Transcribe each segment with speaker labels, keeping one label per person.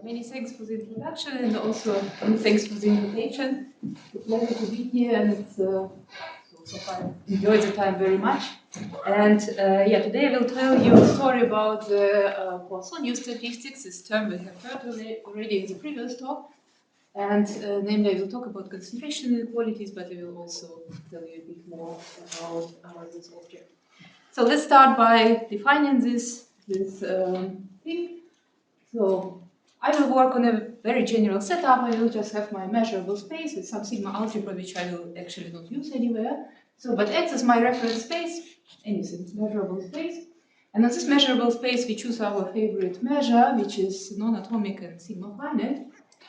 Speaker 1: Many thanks for the introduction and also many thanks for the invitation. It's a pleasure to be here, and it's so far enjoyed the time very much. And yeah, today I will tell you a story about the Poisson U-statistics, this term we have heard already in the previous talk. And namely, I will talk about concentration inequalities, but I will also tell you a bit more about this object. So let's start by defining this thing. So I will work on a very general setup. I will just have my measurable space with some sigma algebra, which I will actually not use anywhere. So, but X is my reference space, anything, measurable space. And in this measurable space, we choose our favorite measure, which is non-atomic and sigma finite.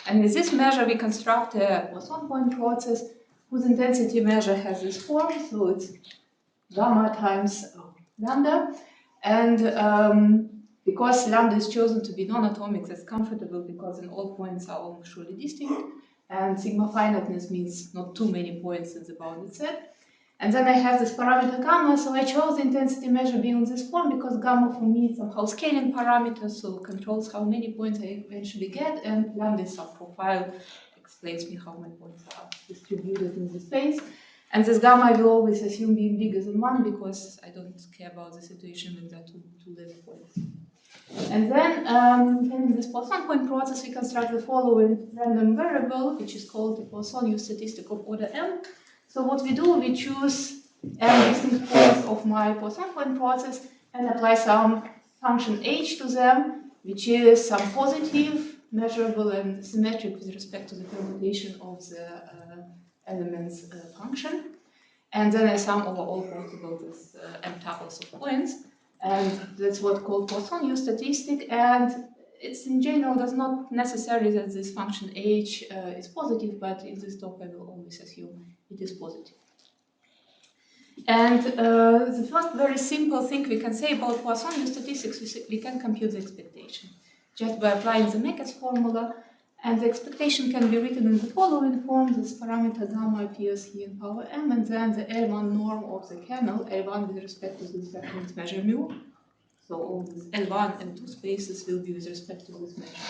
Speaker 1: And with this measure, we construct a Poisson point process whose intensity measure has this form. So it's gamma times lambda. And because lambda is chosen to be non-atomic, that's comfortable because in all points are almost surely distinct. And sigma finiteness means not too many points in the bounded set. And then I have this parameter gamma, so I chose the intensity measure being in this form because gamma for me is somehow scaling parameter, so controls how many points I eventually get, and lambda is some profile, explains me how my points are distributed in the space. And this gamma I will always assume being bigger than 1 because I don't care about the situation when there are two left points. And then in this Poisson point process, we construct the following random variable, which is called the Poisson U-statistic of order m. So what we do, we choose m distinct points of my Poisson point process and apply some function h to them, which is some positive, measurable, and symmetric with respect to the permutation of the elements function. And then I sum over all possible this m tuples of points. And that's what's called Poisson U-statistic. And it's in general does not necessarily that this function h is positive, but in this talk I will always assume it is positive. And the first very simple thing we can say about Poisson U-statistics, we can compute the expectation just by applying the Mecker's formula. And the expectation can be written in the following form. This parameter gamma appears here in power m, and then the L1 norm of the kernel, L1 with respect to this reference measure mu. So all these L1 and 2 spaces will be with respect to this measure.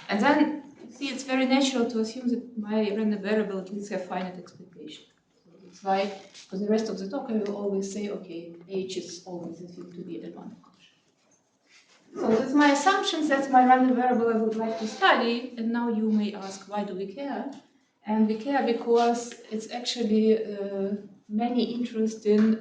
Speaker 1: And then, see, it's very natural to assume that my random variable at least have finite expectation. So it's why, for the rest of the talk, I will always say, okay, h is always assumed to be L1 function. So that's my assumptions, that's my random variable I would like to study. And now you may ask, why do we care? And we care because it's actually many interesting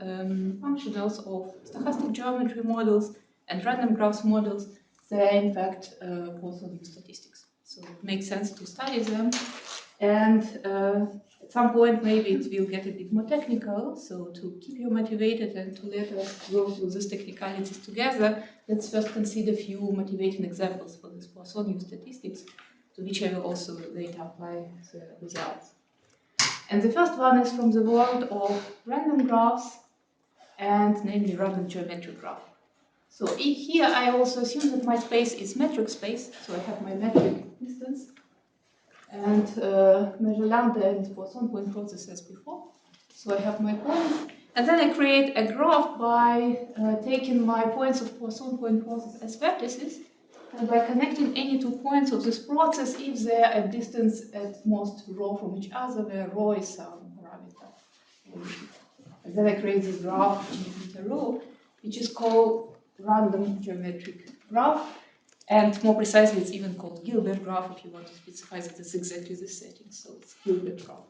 Speaker 1: functionals of stochastic geometry models and random graphs models that in fact Poisson U-statistics. So it makes sense to study them. And at some point maybe it will get a bit more technical. So to keep you motivated and to let us go through these technicalities together, let's first consider a few motivating examples for this Poisson U-statistics, to which I will also later apply the results. And the first one is from the world of random graphs, and namely random geometric graph. So here I also assume that my space is metric space, so I have my metric distance, and measure lambda and Poisson point process as before. So I have my points, and then I create a graph by taking my points of Poisson point process as vertices, and by connecting any 2 points of this process if they are at distance at most rho from each other, where rho is some parameter. And then I create this graph in rho, which is called random geometric graph. And more precisely, it's even called Gilbert graph if you want to specify that it's exactly the setting. So it's Gilbert graph.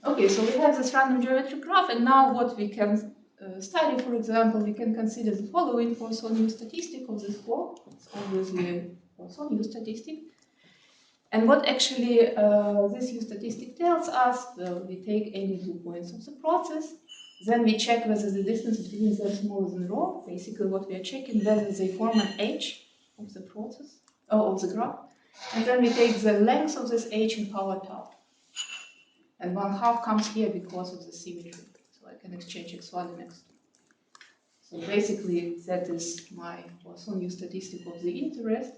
Speaker 1: Okay, so we have this random geometric graph, and now what we can study, for example, we can consider the following Poisson U-statistic of this form. It's obviously Poisson U-statistic. And what actually this U-statistic tells us, well, we take any 2 points of the process, then we check whether the distance between them is smaller than rho. Basically, what we are checking whether they form an h of the process, or of the graph. And then we take the length of this h in power tau. And 1/2 comes here because of the symmetry. So I can exchange x1 and x2. So basically, that is my Poisson U-statistic of the interest.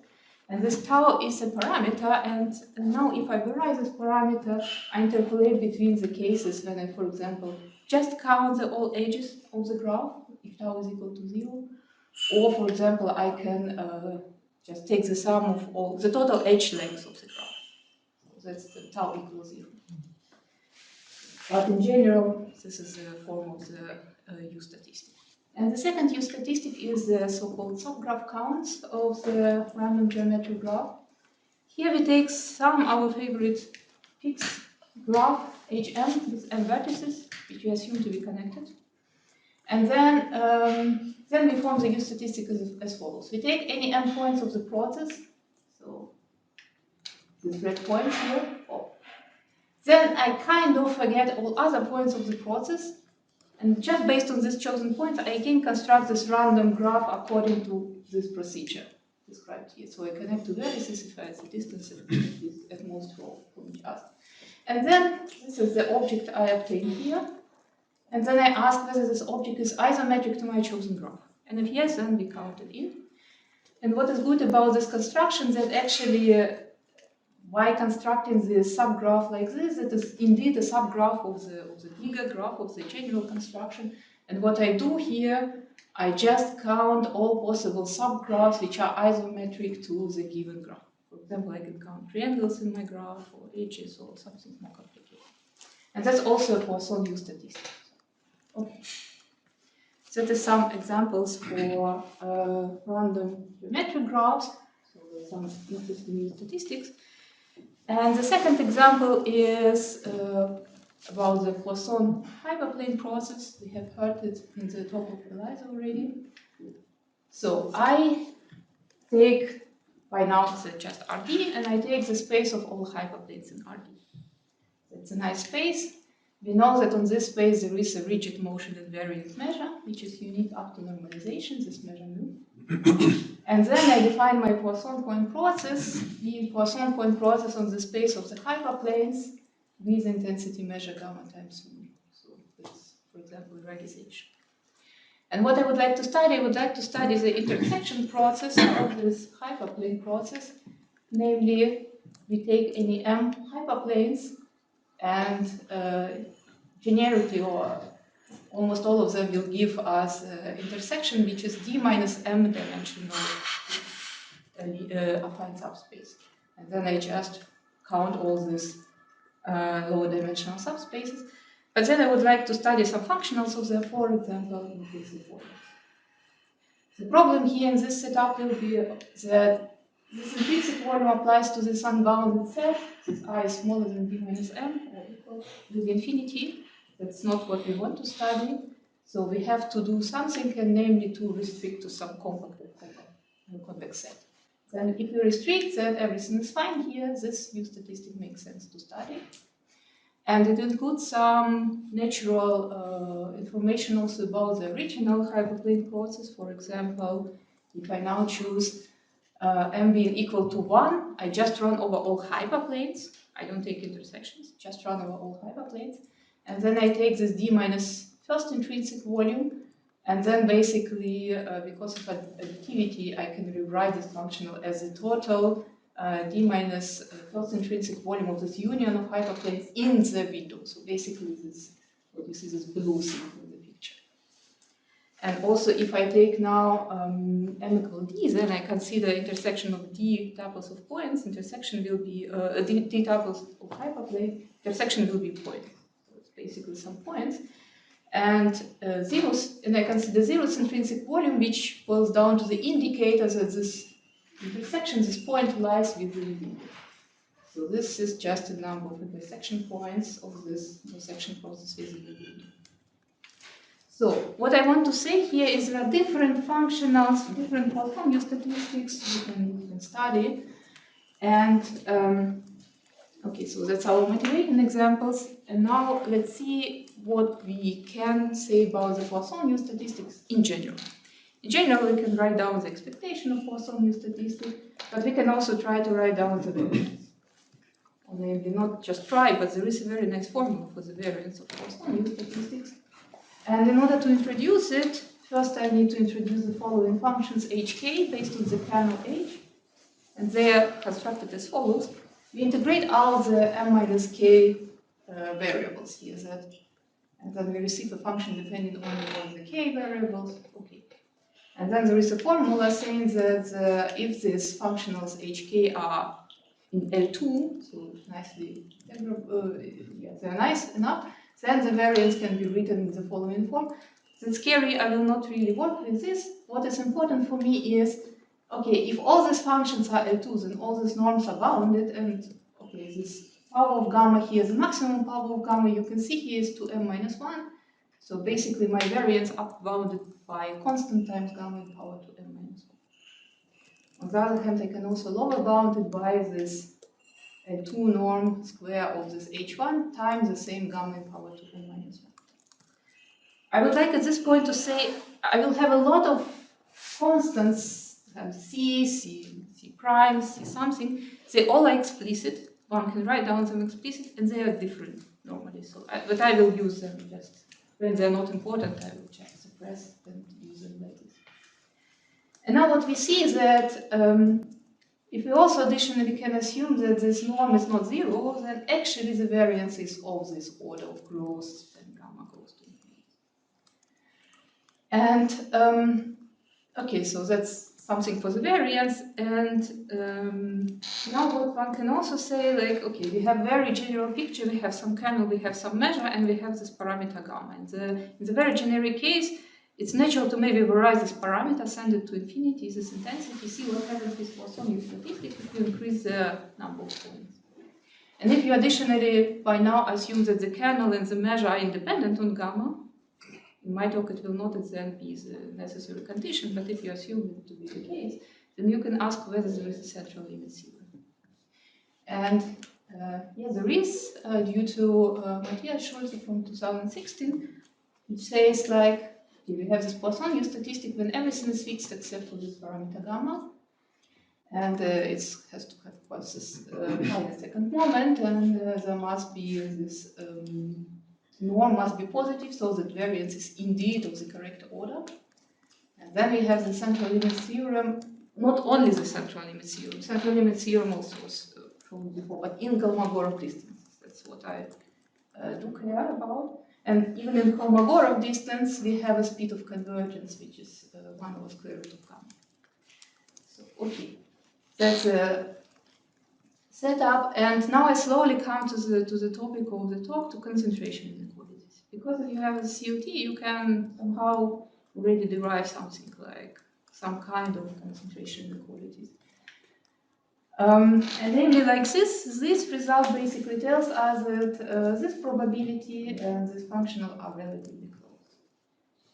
Speaker 1: And this tau is a parameter, and now if I vary this parameter, I interpolate between the cases when I, for example, just count the all edges of the graph, if tau is equal to 0. Or, for example, I can just take the sum of all the total h length of the graph. So that's the tau equals 0. But in general, this is the form of the U-statistic. And the second U-statistic is the so-called subgraph counts of the random geometric graph. Here we take some our favorite fixed graph hm with m vertices, which we assume to be connected. And then we form the U-statistic as follows. We take any m points of the process, so these red points here. Then I kind of forget all other points of the process, and just based on these chosen points, I can construct this random graph according to this procedure described here. So I connect to vertices if I have the distance at most from each other. And then this is the object I obtain here. And then I ask whether this object is isometric to my chosen graph. And if yes, then we count it in. And what is good about this construction is that actually, by constructing the subgraph like this, it is indeed a subgraph of the bigger graph of the general construction. And what I do here, I just count all possible subgraphs which are isometric to the given graph. For example, I can count triangles in my graph or edges or something more complicated. And that's also a Poisson U-statistic. Okay. So that is some examples for random geometric graphs. So there's some interesting new statistics. And the second example is about the Poisson hyperplane process. We have heard it in the talk of Eliza already. So I take, by now it's just RD, and I take the space of all hyperplanes in RD. It's a nice space. We know that on this space there is a rigid motion invariant measure, which is unique up to normalization, this measure mu. And then I define my Poisson point process, the Poisson point process on the space of the hyperplanes with intensity measure gamma times mu. So that's, for example, regression. And what I would like to study, I would like to study the intersection process of this hyperplane process. Namely, we take any m hyperplanes and generically, or almost all of them will give us intersection which is d minus m dimensional affine subspace. And then I just count all these lower dimensional subspaces. But then I would like to study some functionals of them, for example, implicit volumes. The problem here in this setup will be that this implicit volume applies to this unbounded set. This I is smaller than b minus m, or equal to infinity. That's not what we want to study. So we have to do something, and namely to restrict to some convex set. Then if we restrict that everything is fine here, this U-statistic makes sense to study. And it includes some natural information also about the original hyperplane process. For example, if I now choose m being equal to 1, I just run over all hyperplanes. I don't take intersections, just run over all hyperplanes. And then I take this d minus first intrinsic volume. And then basically, because of additivity, I can rewrite this functional as the total d minus first intrinsic volume of this union of hyperplanes in the window. So basically, this what you see this blue thing in the picture. And also, if I take now m equal d, then I consider intersection of d tuples of points. Intersection will be d tuples of hyperplane. Intersection will be point. So it's basically some points. And zeros, and I consider zeros intrinsic volume, which boils down to the indicator that this intersection, this point lies within the window. So this is just a number of intersection points of this intersection process within the window. So what I want to say here is there are different functionals, different Poisson U-statistics you can study. And okay, so that's our motivating examples. And now let's see what we can say about the Poisson U-statistics in general. In general, we can write down the expectation of Poisson U-statistic, but we can also try to write down the variance. Or maybe not just try, but there is a very nice formula for the variance of Poisson U-statistics. And in order to introduce it, first I need to introduce the following functions hk based on the kernel h. And they are constructed as follows. We integrate out the m minus k variables here, and then we receive a function depending only on the k variables. Okay. And then there is a formula saying that if these functionals hk are in L2, so nicely, yeah, they're nice enough, then the variance can be written in the following form. That's scary, I will not really work with this. What is important for me is, okay, if all these functions are L2s and all these norms are bounded, and okay, this power of gamma here, the maximum power of gamma you can see here is 2m minus 1. So basically my variance up bounded by constant times gamma in power 2m minus 1. On the other hand, I can also lower bound it by this 2 norm square of this h1 times the same gamma in power 2n minus 1. I would like at this point to say I will have a lot of constants, C prime, C something. They all are explicit. One can write down them explicit, and they are different normally. So, but I will use them just when they're not important. I will just suppress and use them like this. And now what we see is that if we also additionally can assume that this norm is not zero, then actually the variance is of this order of growth when gamma goes to infinity. And okay, so that's something for the variance. And now what one can also say, like, okay, we have very general picture, we have some kernel, we have some measure, and we have this parameter gamma. And in the very generic case, it's natural to maybe vary this parameter, send it to infinity, this intensity, see what happens with Poisson U-statistic if you increase the number of points. And if you additionally, by now, assume that the kernel and the measure are independent on gamma, in my talk, it will not at the end be the necessary condition, but if you assume it to be the case, then you can ask whether there is a central limit theorem. And yeah, there is, due to Matthias Schulze from 2016, which says like, okay, we have this Poisson U-statistic when everything is fixed except for this parameter gamma. And it has to have, of course, this final second moment, and there must be this norm must be positive, so that variance is indeed of the correct order. And then we have the central limit theorem, not only the central limit theorem also was from before, but in Kolmogorov distances. That's what I do care about. And even in Kolmogorov distance, we have a speed of convergence, which is 1 over square root of gamma. So, okay, that's a setup. And now I slowly come to the topic of the talk, to concentration inequalities. Because if you have a COT, you can somehow already derive something like some kind of concentration inequalities. And namely like this result basically tells us that this probability and this functional are relatively close.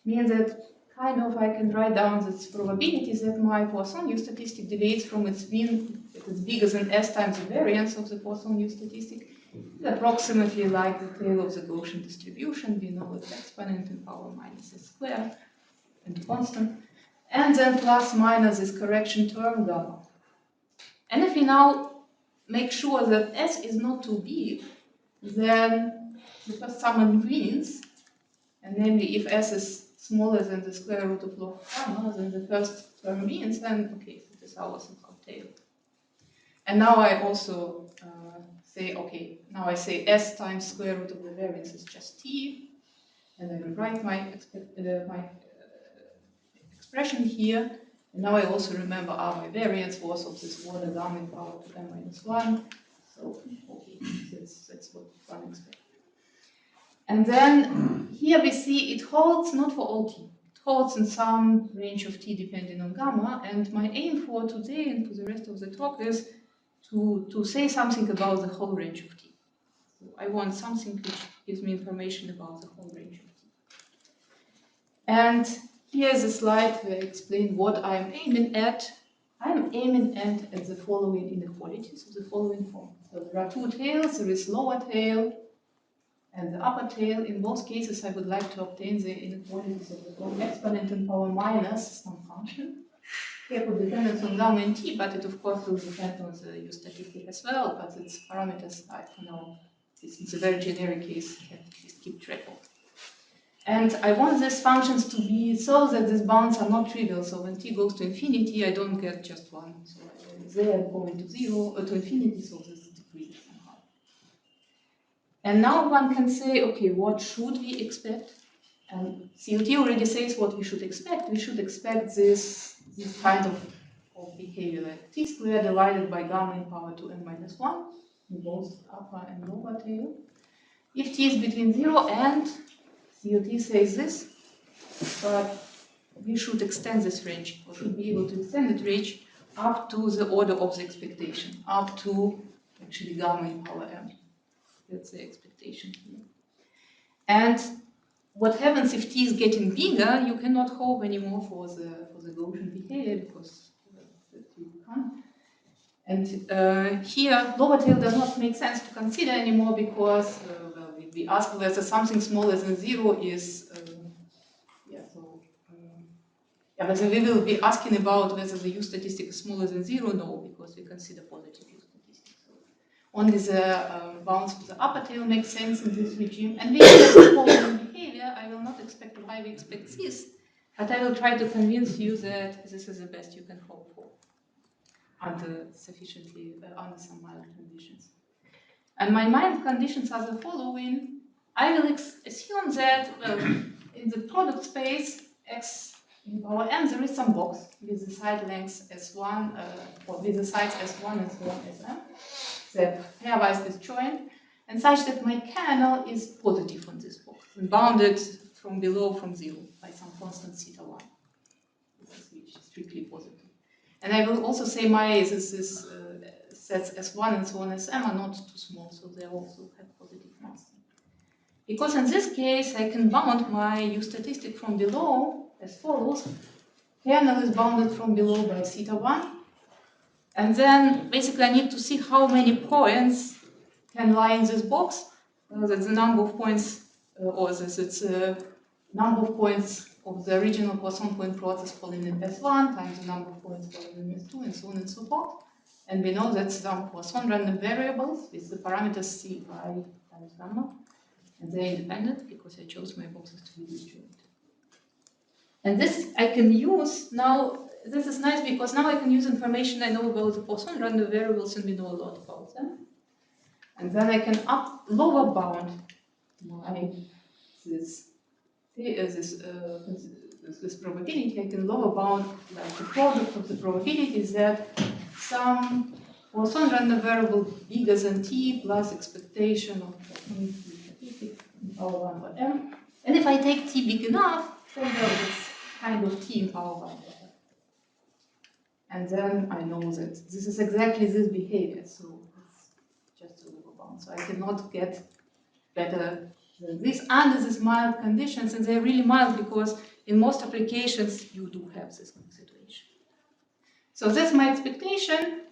Speaker 1: Means that kind of I can write down this probability that my Poisson U-statistic deviates from its mean, if it's bigger than S times the variance of the Poisson U-statistic, approximately like the tail of the Gaussian distribution. We know it's exponent in power minus S squared and constant. And then plus minus this correction term gamma. And if we now make sure that S is not too big, then the first sum wins. And namely, if S is smaller than the square root of log gamma, then the first term wins, and okay, so this is our somehow tail. And now I also say, okay, now I say S times square root of the variance is just T, and I rewrite my expression here. And now I also remember my variance was of this order gamma in power to n minus 1. So, okay, that's what one expects. And then here we see it holds not for all t. It holds in some range of t depending on gamma. And my aim for today and for the rest of the talk is to say something about the whole range of t. So I want something which gives me information about the whole range of t. And here's a slide where I explain what I'm aiming at. I'm aiming at the following inequalities of the following form. So there are two tails. There is lower tail and the upper tail. In both cases, I would like to obtain the inequalities of the form exponent in power minus some function. Careful dependence on gamma and t, but it of course will depend on the U-statistic as well, but its parameters I don't know. This is a very generic case, you can at least keep track of. And I want these functions to be so that these bounds are not trivial, so when t goes to infinity, I don't get just one. So they are going to zero, to infinity, so this decreases somehow. And now one can say, okay, what should we expect? And COT already says what we should expect. We should expect this kind of behavior, like t squared divided by gamma in power to n minus 1 in both upper and lower tail. If t is between 0 and COT says this, but we should extend this range, or should be able to extend the range up to the order of the expectation, up to actually gamma in power m. That's the expectation here. And what happens if t is getting bigger? You cannot hope anymore for the Gaussian behavior because you can't. And here, lower tail does not make sense to consider anymore because well, we ask whether something smaller than 0 is but we will be asking about whether the U-statistic is smaller than 0. No, because we consider positive U-statistic. So only the bounds for the upper tail make sense in this regime. And we have the following behavior. I will not expect y, we expect this, but I will try to convince you that this is the best you can hope for under some mild conditions. And my mild conditions are the following. I will assume that, well, in the product space, x in power m, there is some box with the side lengths S1, or with the sides S1 and so on Sm, that pairwise disjoint, and such that my kernel is positive on this box, and bounded from below from 0 by some constant theta 1, which is strictly positive. And I will also say my sets S1 and so on Sm are not too small, so they also have positive mass. Because in this case, I can bound my U-statistic from below as follows. Kernel is bounded from below by theta 1. And then basically I need to see how many points can lie in this box. That's the number of points, number of points of the original Poisson point process falling in S1 times the number of points falling in S2 and so on and so forth. And we know that some Poisson random variables with the parameters C, I times gamma. And they're independent because I chose my boxes to be disjoint. And this I can use now. This is nice because now I can use information I know about the Poisson random variables and we know a lot about them. And then I can lower bound this probability. I can lower bound like the product of the probability is that some Poisson random variable bigger than t plus expectation of power 1 over m. And if I take t big enough, then it's kind of t in power 1 over m. And then I know that this is exactly this behavior, so it's just a lower bound. So I cannot get better than this under these mild conditions, and they're really mild because in most applications you do have this situation. So that's my expectation.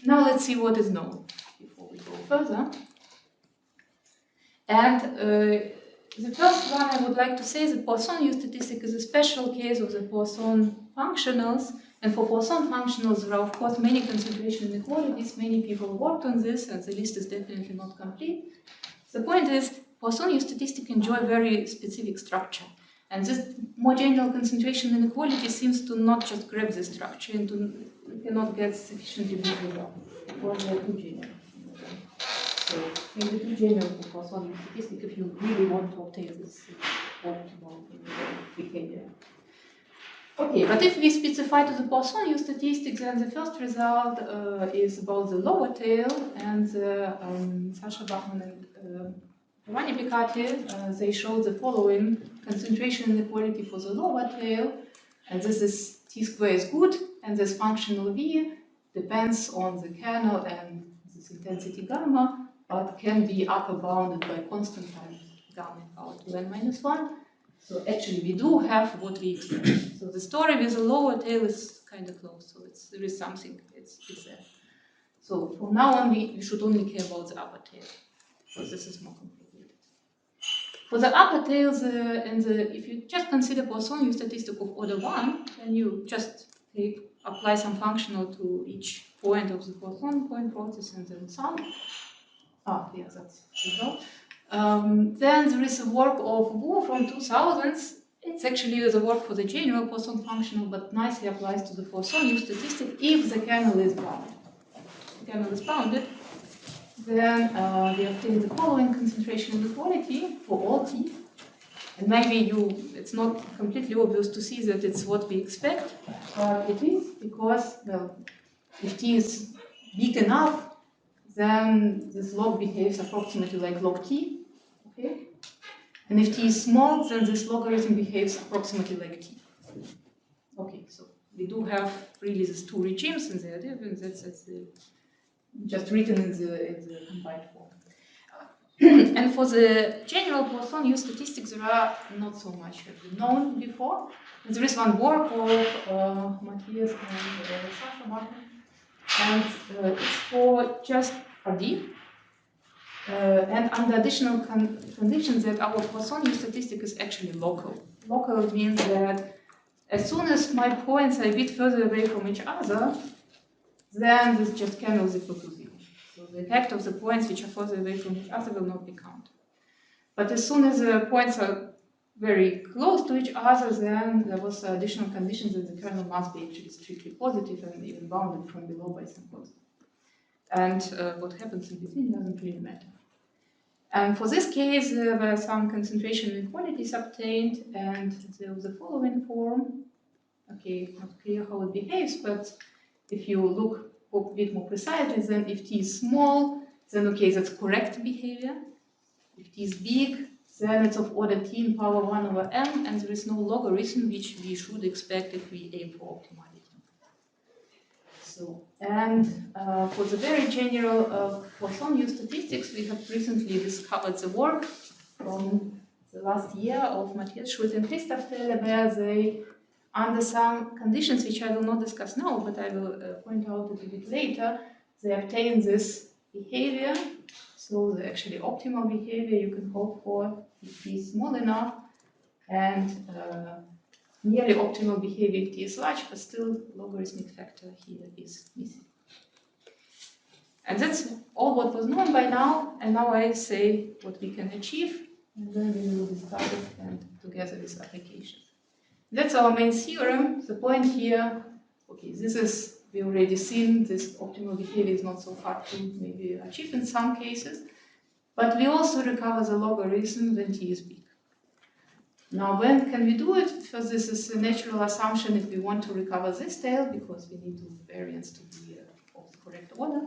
Speaker 1: Now let's see what is known before we go further. And the first one I would like to say is that Poisson U-statistic is a special case of the Poisson functionals. And for Poisson functionals, there are of course many concentration inequalities. Many people worked on this, and the list is definitely not complete. The point is, Poisson U-statistic enjoy very specific structure. And this more general concentration inequality seems to not just grab the structure and you cannot get sufficiently big results because they are too general. So maybe too general for Poisson U-statistic if you really want to obtain this optimal behavior. Okay, but if we specify to the Poisson U-statistic, then the first result is about the lower tail, and Sasha Bachmann and Giovanni Piccati, they show the following concentration inequality for the lower tail, and this is t square is good, and this functional v depends on the kernel and this intensity gamma, but can be upper bounded by constant times gamma in power 2n minus 1. So actually we do have what we expect. So the story with the lower tail is kind of close, so there is something, it's there. So from now on we should only care about the upper tail, because this is more complicated. For the upper tail, if you just consider Poisson U-statistic of order 1, then you just apply some functional to each point of the Poisson point process and then sum. Yeah, that's the result. Then there is a work of Wu from 2000s. It's actually the work for the general Poisson functional, but nicely applies to the Poisson U-statistic if the kernel is bounded. If the kernel is bounded, then we obtain the following concentration inequality for all t. And maybe it's not completely obvious to see that it's what we expect, but it is because, well, if t is big enough, then this log behaves approximately like log t, okay? And if t is small, then this logarithm behaves approximately like t. Okay, so we do have really these two regimes in there, and that's just written in the combined form. And for the general Poisson U-statistics, there are not so much known before. And there is one work of Matthias and Sasha Martin, and it's for just RD. And under additional conditions that our Poisson U-statistic is actually local. Local means that as soon as my points are a bit further away from each other, then this just cannot equal to 0. So the effect of the points which are further away from each other will not be counted. But as soon as the points are very close to each other, then there was additional condition that the kernel must be actually strictly positive and even bounded from below by some constant. And what happens in between doesn't really matter. And for this case, there were some concentration inequalities obtained, and there was the following form. Okay, not clear how it behaves, but if you look a bit more precisely, then if t is small, then okay, that's correct behavior. If t is big, then it's of order t in power 1 over m, and there is no logarithm which we should expect if we aim for optimality. So, and for the very general Poisson U-statistics, we have recently discovered the work from the last year of Matthias Schulz and Christoph Teller, where they, under some conditions which I will not discuss now, but I will point out it a bit later, they obtain this behavior. So the actually optimal behavior you can hope for if t is small enough, and nearly optimal behavior if t is large, but still logarithmic factor here is missing. And that's all what was known by now, and now I say what we can achieve, and then we will discuss it and together with applications. That's our main theorem. The point here, okay, this is, we already seen this optimal behavior is not so hard to maybe achieve in some cases, but we also recover the logarithm when t is big. Now, when can we do it? First, this is a natural assumption if we want to recover this tail, because we need the variance to be of the correct order.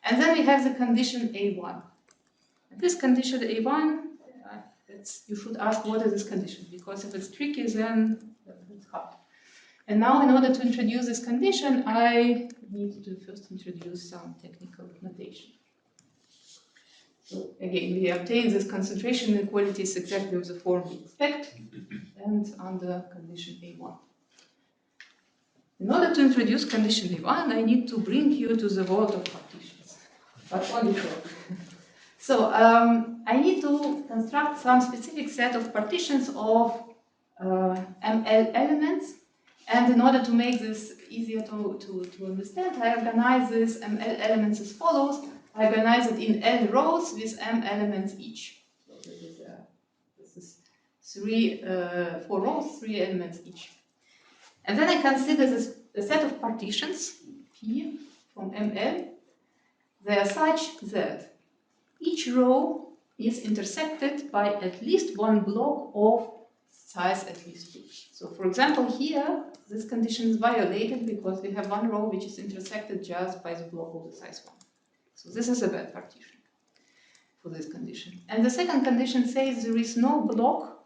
Speaker 1: And then we have the condition A1. And this condition A1, you should ask what is this condition, because if it's tricky, then it's hard. And now, in order to introduce this condition, I need to first introduce some technical notation. So again, we obtain this concentration inequalities exactly of the form we expect, and under condition A1. In order to introduce condition A1, I need to bring you to the world of partitions, but only short. So I need to construct some specific set of partitions of ML elements, and in order to make this easier to understand, I organize these ML elements as follows. I organize it in L rows with M elements each. So this is 4 rows, 3 elements each. And then I consider this a set of partitions, P from ML. They are such that each row is intersected by at least one block of size at least 2. So for example, here, this condition is violated because we have one row which is intersected just by the block of the size 1. So this is a bad partition for this condition. And the second condition says there is no block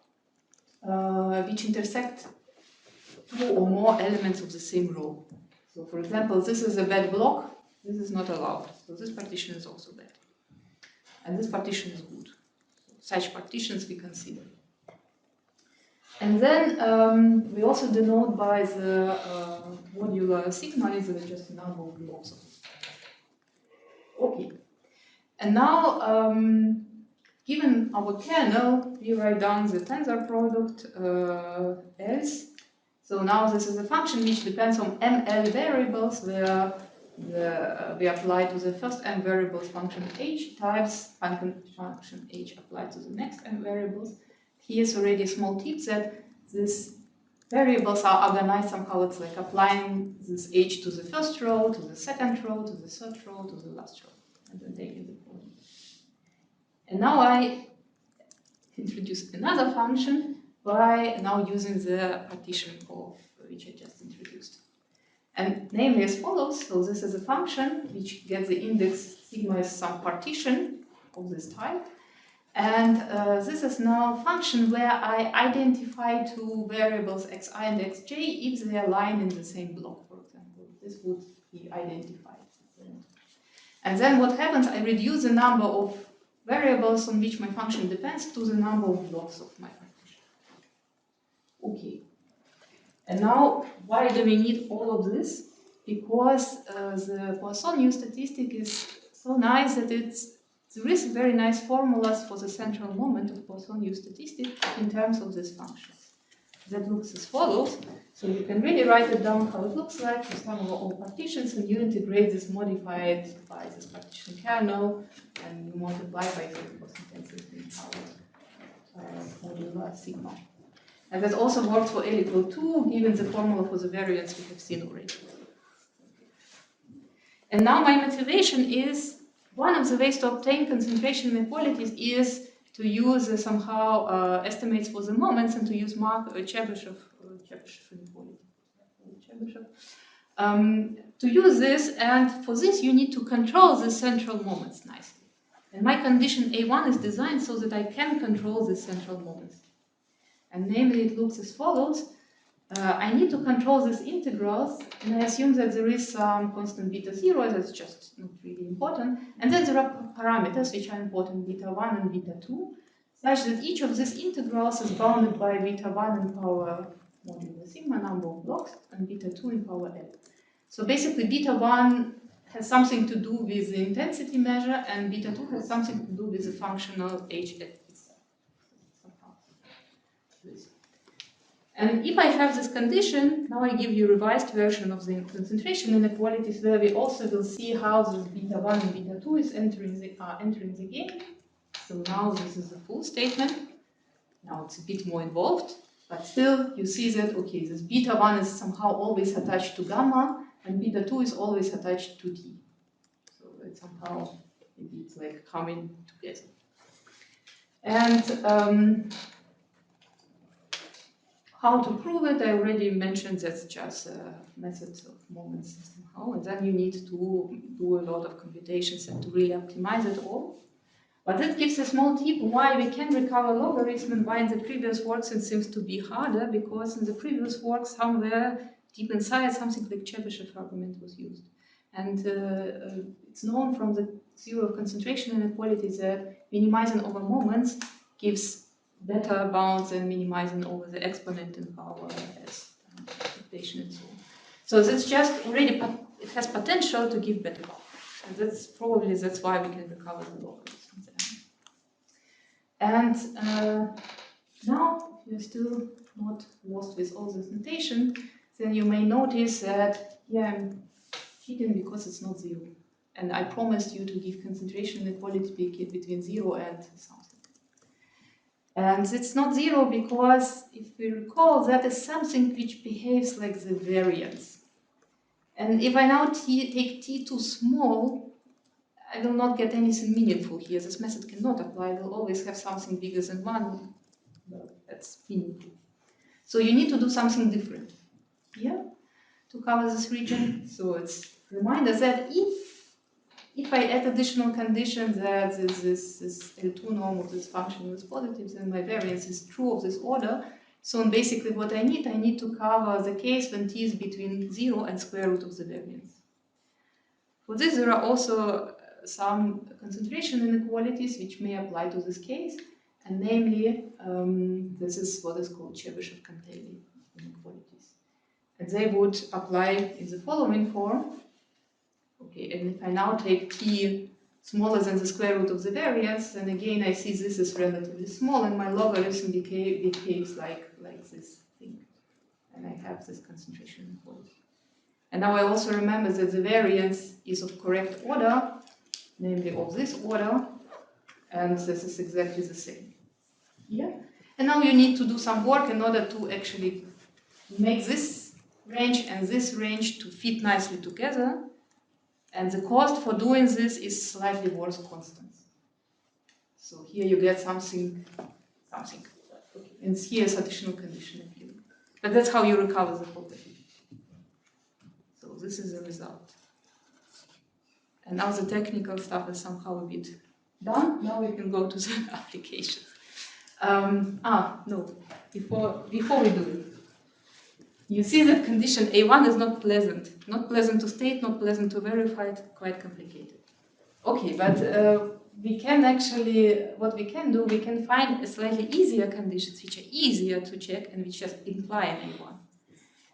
Speaker 1: which intersects 2 or more elements of the same row. So for example, this is a bad block, this is not allowed. So this partition is also bad. And this partition is good. So such partitions we consider. And then we also denote by the modular sigma is just a number of blocks of this. Okay. And now, given our kernel, we write down the tensor product else. So now this is a function which depends on ML variables, where we apply to the first m variables function h times function h applied to the next m variables. Here's already a small tip that these variables are organized somehow. It's like applying this h to the first row, to the second row, to the third row, to the last row, and then taking the point. And now I introduce another function by now using the partition of which I just introduced. And namely as follows, so this is a function which gets the index sigma as some partition of this type. And this is now a function where I identify two variables xi and xj if they are lying in the same block, for example. This would be identified. And then what happens, I reduce the number of variables on which my function depends to the number of blocks of my function. Okay. And now, why do we need all of this? Because the Poisson U-statistic is so nice that there is very nice formulas for the central moment of Poisson U-statistic in terms of these functions. That looks as follows. So you can really write it down how it looks like with some of all partitions, and you integrate this modified by this partition kernel, and you multiply by the Poisson density modular sigma. And that also works for L equal 2, given the formula for the variance we have seen already. And now my motivation is, one of the ways to obtain concentration inequalities is to use somehow estimates for the moments and to use Chebyshev inequality. To use this, and for this you need to control the central moments nicely. And my condition A1 is designed so that I can control the central moments. And namely, it looks as follows. I need to control these integrals, and I assume that there is some constant beta 0, that's just not really important. And then there are parameters which are important, beta 1 and beta 2, such that each of these integrals is bounded by beta 1 in power modulo sigma number of blocks, and beta 2 in power L. So basically, beta 1 has something to do with the intensity measure, and beta 2 has something to do with the functional h at itself. And if I have this condition, now I give you a revised version of the concentration inequalities, where we also will see how this beta 1 and beta 2 is entering the game. So now this is the full statement. Now it's a bit more involved, but still you see that, okay, this beta 1 is somehow always attached to gamma, and beta 2 is always attached to t. So it's somehow, maybe it's like coming together. And how to prove it, I already mentioned that's just methods of moments somehow, and then you need to do a lot of computations and to really optimize it all. But that gives a small tip why we can recover logarithm, and why in the previous works it seems to be harder, because in the previous work somewhere deep inside something like Chebyshev argument was used. And it's known from the theory of concentration inequalities that minimizing over moments gives better bounds than minimizing over the exponent in power as expectation and so on. So that's just already, it has potential to give better bounds. And that's why we can recover the logarithms. And now, if you're still not lost with all this notation, then you may notice that, yeah, I'm cheating because it's not 0. And I promised you to give concentration inequality between 0 and something. And it's not 0 because, if we recall, that is something which behaves like the variance. And if I now take t too small, I will not get anything meaningful here. This method cannot apply. I will always have something bigger than 1. Well, that's meaningful. So you need to do something different here to cover this region. So it's a reminder that if I add additional conditions that this L2 norm of this function is positive, then my variance is true of this order. So basically what I need to cover the case when t is between 0 and square root of the variance. For this, there are also some concentration inequalities which may apply to this case, and namely, this is what is called Chebyshev-Cantelli inequalities. And they would apply in the following form. Okay, and if I now take t smaller than the square root of the variance, then again I see this is relatively small, and my logarithm behaves like this thing. And I have this concentration inequality. And now I also remember that the variance is of correct order, namely of this order, and this is exactly the same. Yeah? And now you need to do some work in order to actually make this range and this range to fit nicely together. And the cost for doing this is slightly worse constants. So here you get something something. Okay. And here's additional condition appearing. But that's how you recover the whole thing. So this is the result. And now the technical stuff is somehow a bit done. Now we can go to the applications. No, before we do it. You see that condition A1 is not pleasant. Not pleasant to state, not pleasant to verify, quite complicated. Okay, but we can actually, what we can do, we can find a slightly easier conditions which are easier to check and which just imply an A1.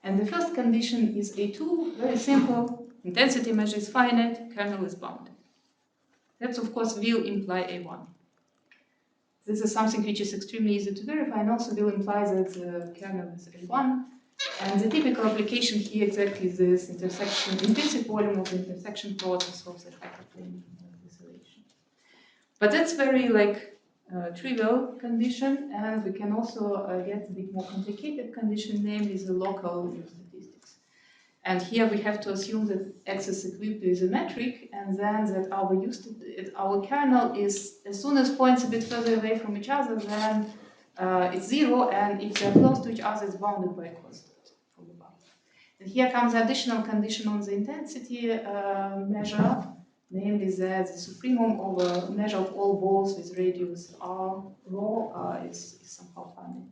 Speaker 1: And the first condition is A2, very simple. Intensity measure is finite, kernel is bounded. That, of course, will imply A1. This is something which is extremely easy to verify and also will imply that the kernel is A1. And the typical application here exactly is this intersection, intrinsic volume of the intersection process of the hyperplane tessellation. But that's very trivial condition, and we can also get a bit more complicated condition, namely the local U-statistics. And here we have to assume that X is equipped with a metric, and then that our kernel is, as soon as points a bit further away from each other, then it's 0, and if they're close to each other, it's bounded by a constant from above. And here comes the additional condition on the intensity measure, namely that the supremum of a measure of all balls with radius r, rho, is somehow finite.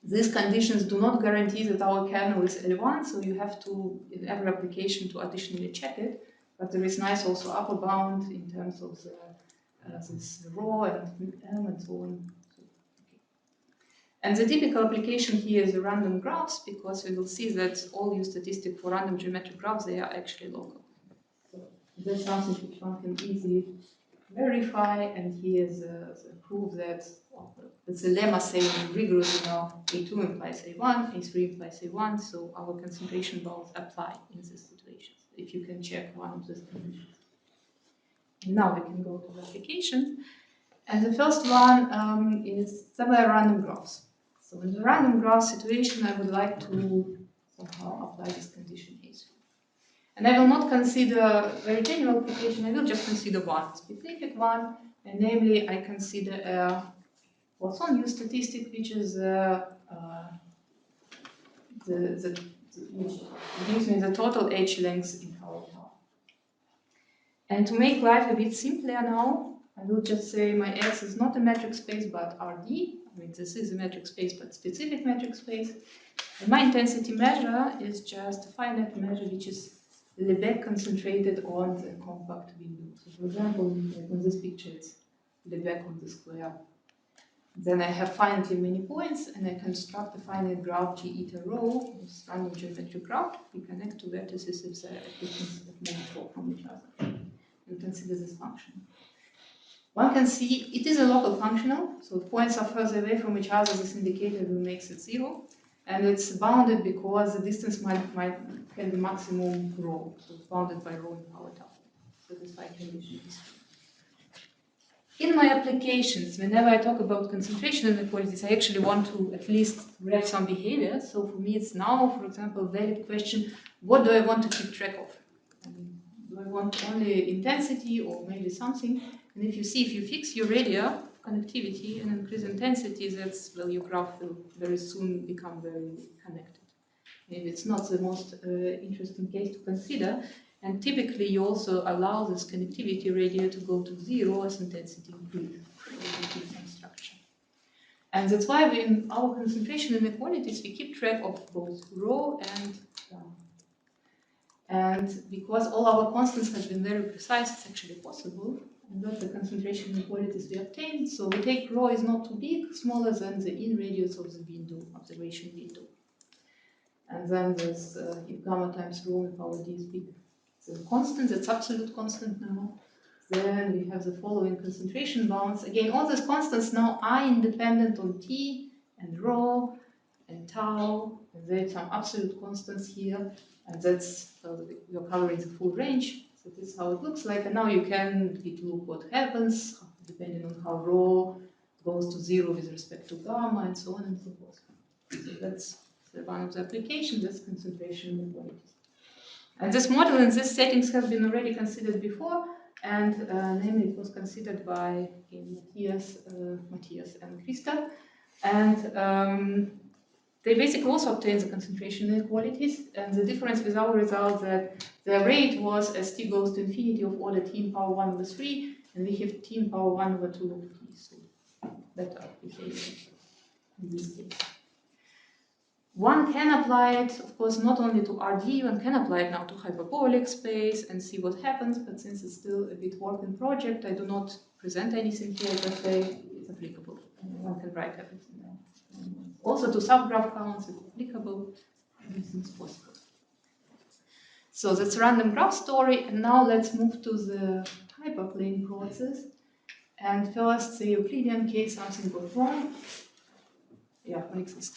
Speaker 1: These conditions do not guarantee that our kernel is L1, so you have to, in every application, to additionally check it. But there is nice also upper bound in terms of this rho and m and so on. And the typical application here is the random graphs, because we will see that all U-statistic for random geometric graphs, they are actually local. So that's something which one can easily verify, and here's the proof that it's a lemma saying rigorously now A2 implies A1, A3 implies A1, so our concentration bounds apply in this situation, if you can check one of these conditions. Now we can go to the application. And the first one is several random graphs. So in the random graph situation, I would like to somehow apply this condition A3. And I will not consider a very general application, I will just consider one specific one, and namely I consider a Poisson U-statistic, which is which gives me the total H lengths in our tau. And to make life a bit simpler now, I will just say my X is not a metric space but RD. I mean, this is a metric space but specific metric space. And my intensity measure is just a finite measure which is Lebesgue concentrated on the compact window. So for example, like on this picture it's Lebesgue on the square. Then I have finitely many points and I construct a finite graph G eta rho, this random geometric graph. We connect to vertices if they are at distance that move from each other. And consider this function. One can see it is a local functional, so if points are further away from each other, this indicator will make it 0. And it's bounded because the distance can be maximum rho, so it's bounded by rho in power tau. So this my condition is true. In my applications, whenever I talk about concentration inequalities, I actually want to at least grab some behavior. So for me, it's now, for example, a valid question: what do I want to keep track of? Do I want only intensity or maybe something? And if you see, if you fix your radii connectivity and increase intensity, that's, well, your graph will very soon become very connected. Maybe it's not the most interesting case to consider. And typically, you also allow this connectivity radii to go to 0 as intensity increases. Some structure. And that's why in our concentration inequalities, we keep track of both rho and gamma. And because all our constants have been very precise, it's actually possible. And that's the concentration inequalities we obtained. So we take rho is not too big, smaller than the in radius of the window, observation window. And then there's if gamma times rho in power d is big. The constant, that's absolute constant now. Then we have the following concentration bounds. Again, all these constants now are independent on t and rho and tau. And there's some absolute constants here. And that's, you're covering the full range. So this is how it looks like. And now you can look what happens, depending on how rho goes to 0 with respect to gamma, and so on and so forth. So that's one of the applications, that's concentration inequalities. And this model and these settings have been already considered before. and namely it was considered by Matthias and Christa, and they basically also obtained the concentration inequalities, and the difference with our result that the rate was as t goes to infinity of order t in power 1 over 3, and we have t in power 1 over 2 over t, so better behavior in this case. One can apply it, of course, not only to RD, one can apply it now to hyperbolic space and see what happens, but since it's still a bit work in project, I do not present anything here, but say it's applicable. One can write everything down. Also to subgraph counts, it's applicable, everything is possible. So that's random graph story, and now let's move to the hyperplane process. And first, the Euclidean case, something goes wrong. Yeah, makes sense.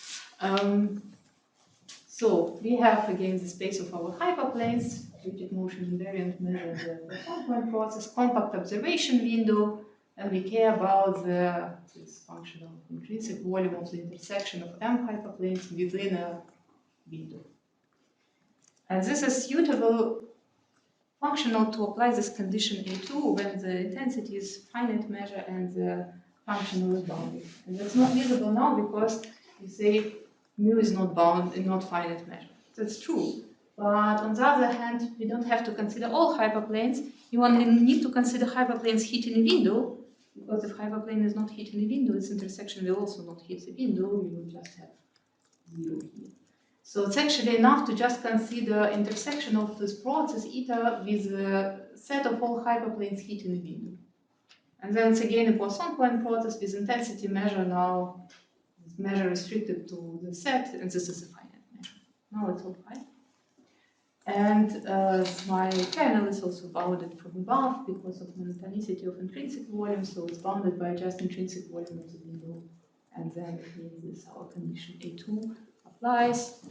Speaker 1: So we have again the space of our hyperplanes, rigid motion invariant measure the Poisson process, compact observation window, and we care about this functional intrinsic volume of the intersection of M hyperplanes within a window. And this is suitable functional to apply this condition A2 when the intensity is finite measure and the functional is bounded. And that's not visible now because we say mu is not not finite measure. That's true. But on the other hand, we don't have to consider all hyperplanes. You only need to consider hyperplanes hitting a window, because if hyperplane is not hitting a window, its intersection will also not hit the window. You will just have 0 here. So it's actually enough to just consider intersection of this process eta with a set of all hyperplanes hitting a window. And then it's again a Poisson point process with intensity measure now. This measure restricted to the set, and this is a finite measure. Now it's all fine. And my kernel is also bounded from above because of monotonicity of intrinsic volume, so it's bounded by just intrinsic volume of the window. And then it means this our condition A2 applies,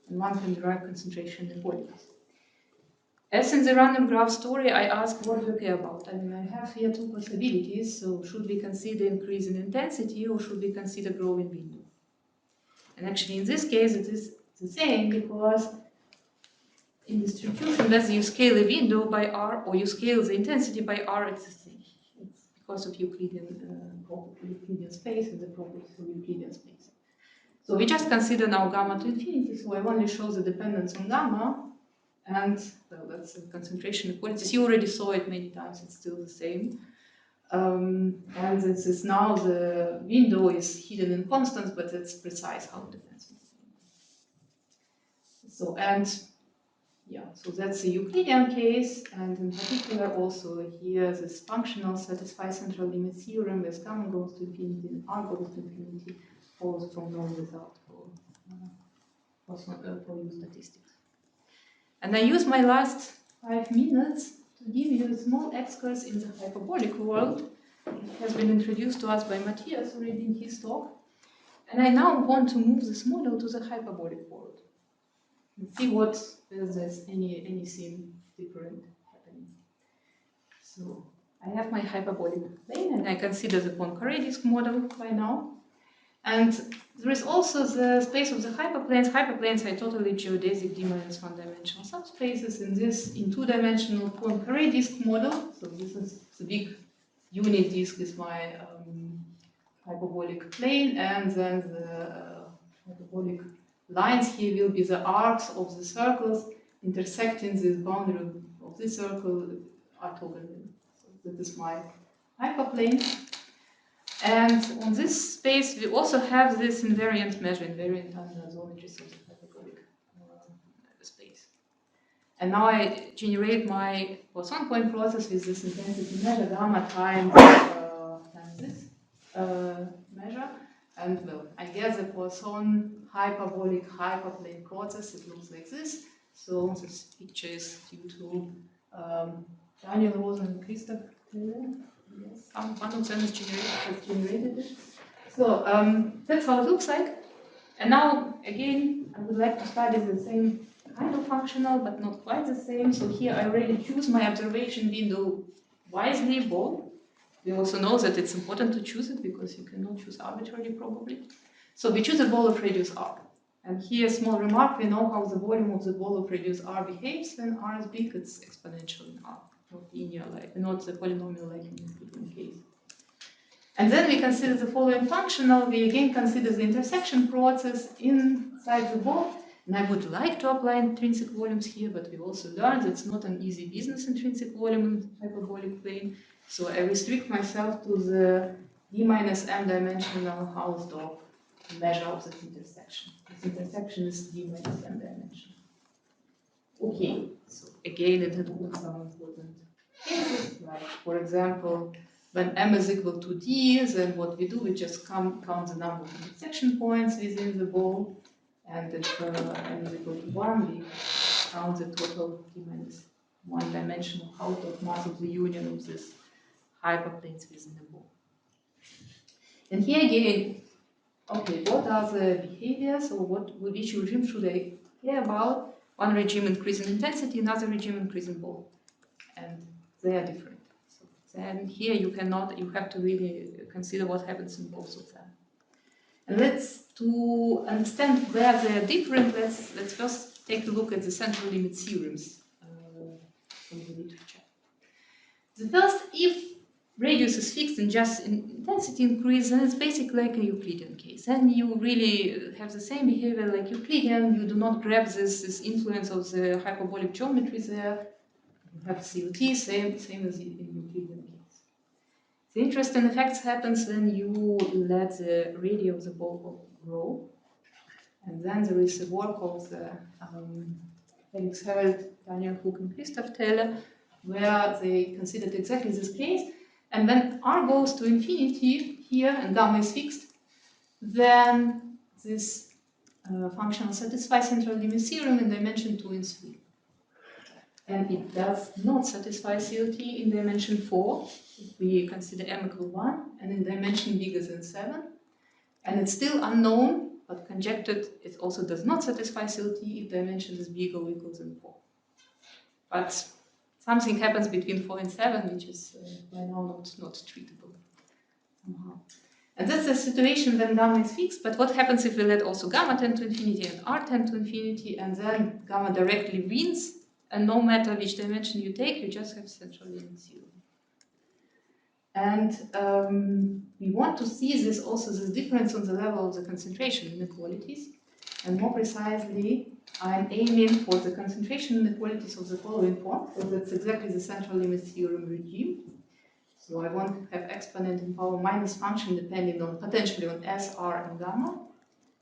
Speaker 1: and one can derive concentration inequalities. As in the random graph story, I ask what do you care about? I mean, I have here two possibilities, so should we consider increase in intensity or should we consider growing window? And actually in this case it is the same, because in distribution, whether you scale a window by R or you scale the intensity by R, it's the same. It's because of Euclidean space and the properties of Euclidean space. So we just consider now gamma to infinity, so I only show the dependence on gamma, and well, that's the concentration inequalities. You already saw it many times, it's still the same. And this is now the window is hidden in constants, but it's precise how it depends on the window. So, and yeah, so that's the Euclidean case, and in particular also here this functional satisfies central limit theorem where gamma goes to infinity and R goes to infinity follows from no result for U-statistics. And I use my last 5 minutes to give you a small excursus in the hyperbolic world. It has been introduced to us by Matthias already in his talk. And I now want to move this model to the hyperbolic world and see what there's anything different happening. So I have my hyperbolic plane and I consider the Poincaré disk model by now. And there is also the space of the hyperplanes. Hyperplanes are totally geodesic d-1-dimensional subspaces. In this, in 2-dimensional Poincaré disk model, so this is the big unit disk is my hyperbolic plane, and then the hyperbolic lines here will be the arcs of the circles intersecting this boundary of this circle orthogonally. So that is my hyperplane. And on this space, we also have this invariant measure, invariant anisometries of the hyperbolic space. And now I generate my Poisson point process with this intensity measure, gamma times this measure. And well, I get the Poisson hyperbolic hyperplane process. It looks like this. So this picture is due to Daniel Rosen and Christoph. Yes, one of them has generated it. So that's how it looks like. And now, again, I would like to study the same kind of functional, but not quite the same. So here I already choose my observation window wisely, both. We also know that it's important to choose it because you cannot choose arbitrarily, probably. So we choose a ball of radius r. And here, a small remark, we know how the volume of the ball of radius r behaves when r is big, it's exponential in r. linear, like not the polynomial like in the Euclidean case. And then we consider the following functional. We again consider the intersection process inside the ball. And I would like to apply intrinsic volumes here, but we also learned it's not an easy business, intrinsic volume in hyperbolic plane. So I restrict myself to the d minus m dimensional Hausdorff measure of this intersection. This intersection is d minus m dimensional. Okay, so again it includes some important cases, like for example, when m is equal to d, then what we do, we just count the number of intersection points within the ball, and if m is equal to 1, we count the total d minus 1 dimensional Hausdorff mass of the union of these hyperplanes within the ball. And here again, okay, what are the behaviors, or which regime should I care about? One regime increasing intensity, another regime increasing ball, and they are different. So then here you have to really consider what happens in both of them. And to understand where they are different, let's first take a look at the central limit theorems from the literature. The first, if radius is fixed and just intensity increase, then it's basically like a Euclidean case. And you really have the same behavior like Euclidean. You do not grab this influence of the hyperbolic geometry there. You have COT, same as in Euclidean case. The interesting effects happens when you let the radii of the ball grow. And then there is a work of the Felix Harold, Daniel Hook, and Christoph Taylor, where they considered exactly this case. And when r goes to infinity here and gamma is fixed, then this function satisfies central limit theorem in dimension 2 and 3. And it does not satisfy COT in dimension 4 if we consider m equal 1, and in dimension bigger than 7. And it's still unknown, but conjectured it also does not satisfy COT if dimension is bigger or equal than 4. But something happens between 4 and 7, which is by now not treatable somehow. And that's the situation when gamma is fixed, but what happens if we let also gamma tend to infinity and r tend to infinity, and then gamma directly wins, and no matter which dimension you take, you just have central limit theorem. And we want to see this difference on the level of the concentration inequalities, and more precisely, I'm aiming for the concentration inequalities of the following form. So that's exactly the central limit theorem regime. So I want to have exponent in power minus function depending on potentially on s, r, and gamma.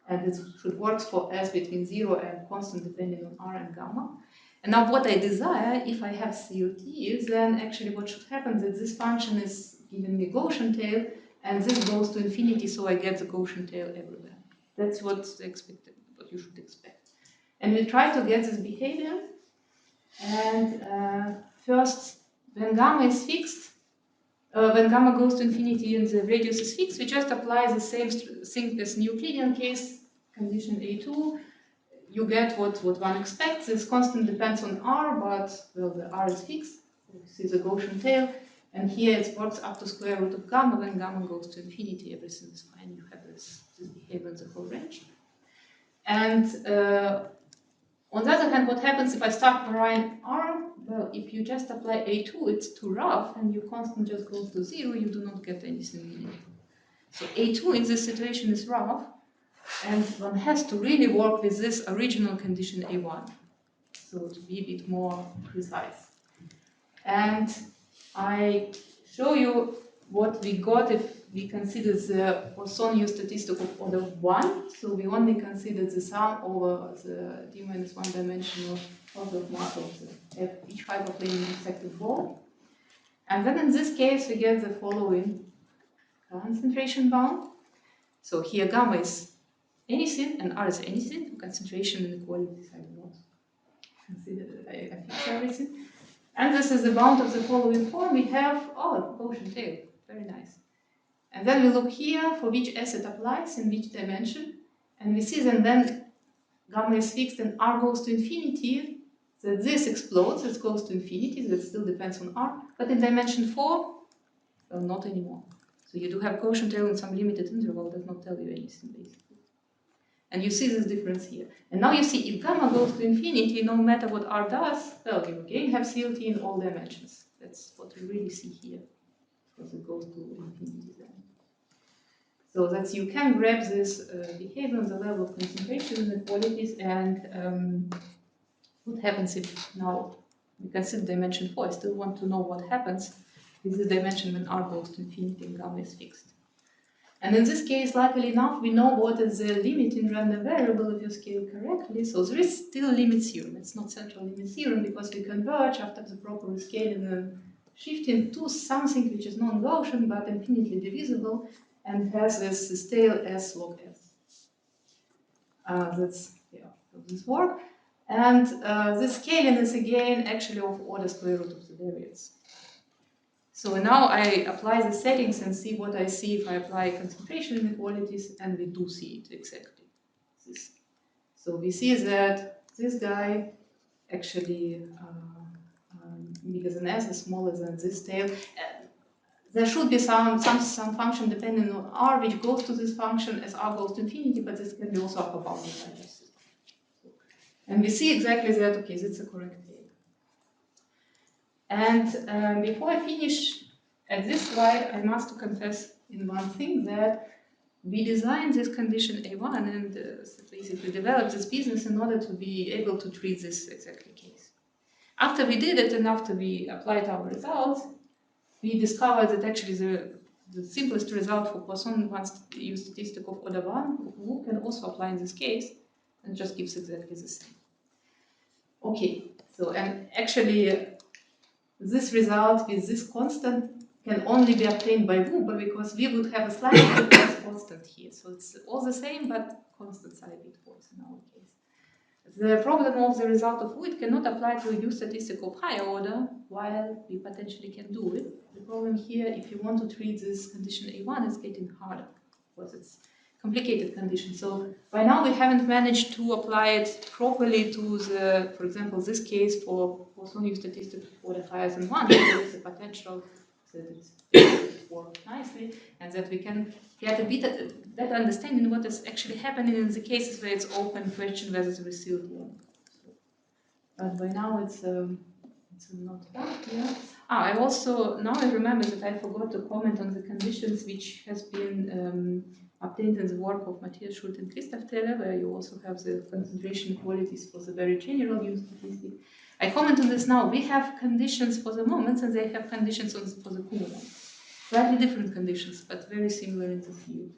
Speaker 1: And it should work for s between 0 and constant depending on r and gamma. And now what I desire, if I have COT, then actually what should happen is that this function is giving me Gaussian tail, and this goes to infinity, so I get the Gaussian tail everywhere. That's what's expected, what you should expect. And we try to get this behavior. And first, when gamma is fixed, when gamma goes to infinity and the radius is fixed, we just apply the same thing as in Euclidean case, condition A2. You get what one expects. This constant depends on r, but well, the r is fixed. So you see the Gaussian tail. And here it works up to square root of gamma. When gamma goes to infinity, everything is fine. You have this behavior in the whole range. And on the other hand, what happens if I start applying r? Well, if you just apply A2, it's too rough, and your constant just goes to 0, you do not get anything meaningful. So A2 in this situation is rough, and one has to really work with this original condition A1, so to be a bit more precise. And I show you what we got if we consider the Poisson U-statistic of order 1. So we only consider the sum over the d minus 1 dimensional Hausdorff mass of each hyperplane intersected ball. And then in this case, we get the following concentration bound. So here gamma is anything and r is anything. For concentration inequalities, I will not consider, I fix everything. And this is the bound of the following form. We have, Gaussian tail, very nice. And then we look here for which s it applies in which dimension. And we see that then gamma is fixed and r goes to infinity, that this explodes, it goes to infinity, that still depends on r. But in dimension 4, well, not anymore. So you do have Gaussian tail in some limited interval, does not tell you anything basically. And you see this difference here. And now you see if gamma goes to infinity, no matter what r does, well, you again have COT in all dimensions. That's what we really see here, because it goes to infinity then. So that you can grab this behavior on the level of concentration inequalities, and what happens if now we consider dimension 4? I still want to know what happens with this dimension when r goes to infinity and gamma is fixed. And in this case, luckily enough, we know what is the limit in random variable if you scale correctly. So there is still limit theorem. It's not central limit theorem because we converge after the proper scaling and shifting to something which is non-Gaussian but infinitely divisible and has this tail s log s. That's this work. And this scaling is again actually of order square root of the derivatives. So now I apply the settings and see what I see if I apply concentration inequalities, and we do see it exactly. This. So we see that this guy actually bigger than s is smaller than this tail. There should be some function depending on r which goes to this function as r goes to infinity, but this can be also upper bounded by this. And we see exactly that, okay, that's a correct tail. And before I finish at this slide, I must confess in one thing that we designed this condition A1 and basically developed this business in order to be able to treat this exactly case. After we did it and after we applied our results, we discovered that actually the simplest result for Poisson U-statistic of order 1 who can also apply in this case and just gives exactly the same. Okay, so and actually this result with this constant can only be obtained by Wu, but because we would have a slightly different constant here. So it's all the same, but constant psi bit force in our case. The problem of the result of Wu, it cannot apply to a U-statistic of higher order, while we potentially can do it. The problem here, if you want to treat this condition A1, it's getting harder, because it's complicated condition. So by now we haven't managed to apply it properly to the, for example, this case for Poisson U-statistic for the higher than 1. There is a potential that it works nicely, and that we can get a bit of better understanding what is actually happening in the cases where it's open question whether there is still one. But by now it's not done here. I also now I remember that I forgot to comment on the conditions which has been obtained in the work of Matthias Schult and Christoph Teller, where you also have the concentration qualities for the very general U-statistic. I comment on this now. We have conditions for the moments, and they have conditions for the cumulants. Slightly different conditions, but very similar in the field.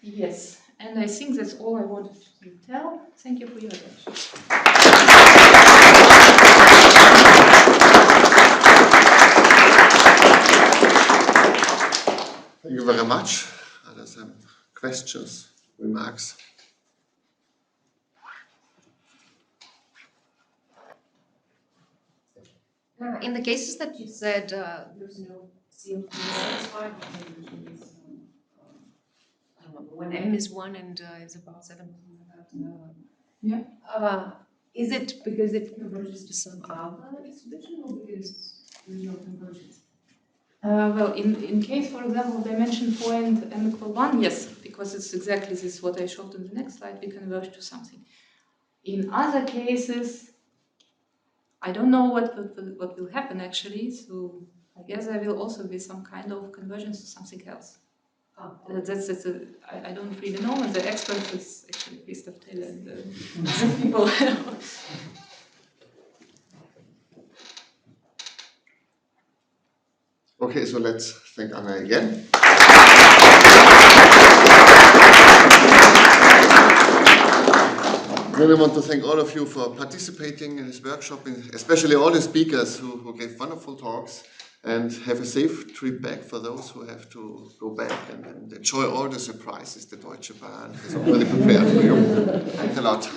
Speaker 1: Yes, and I think that's all I wanted to tell. Thank you for your attention.
Speaker 2: Thank you very much. Are there some questions, remarks?
Speaker 3: In the cases that you said there's no CMP satisfied, when m is 1 and is about 7, is it because it converges to some alpha distribution, or because there's no convergence?
Speaker 1: Well, in case, for example, dimension 4 and n equal 1, yes, because it's exactly this what I showed in the next slide, we converge to something. In other cases, I don't know what will happen actually, so I guess there will also be some kind of convergence to something else. I don't really know, and the expert is actually Christoph Teller and the people.
Speaker 2: Okay, so let's thank Anna again. I really want to thank all of you for participating in this workshop, especially all the speakers who gave wonderful talks, and have a safe trip back for those who have to go back and enjoy all the surprises the Deutsche Bahn has already prepared for you. Thanks a lot.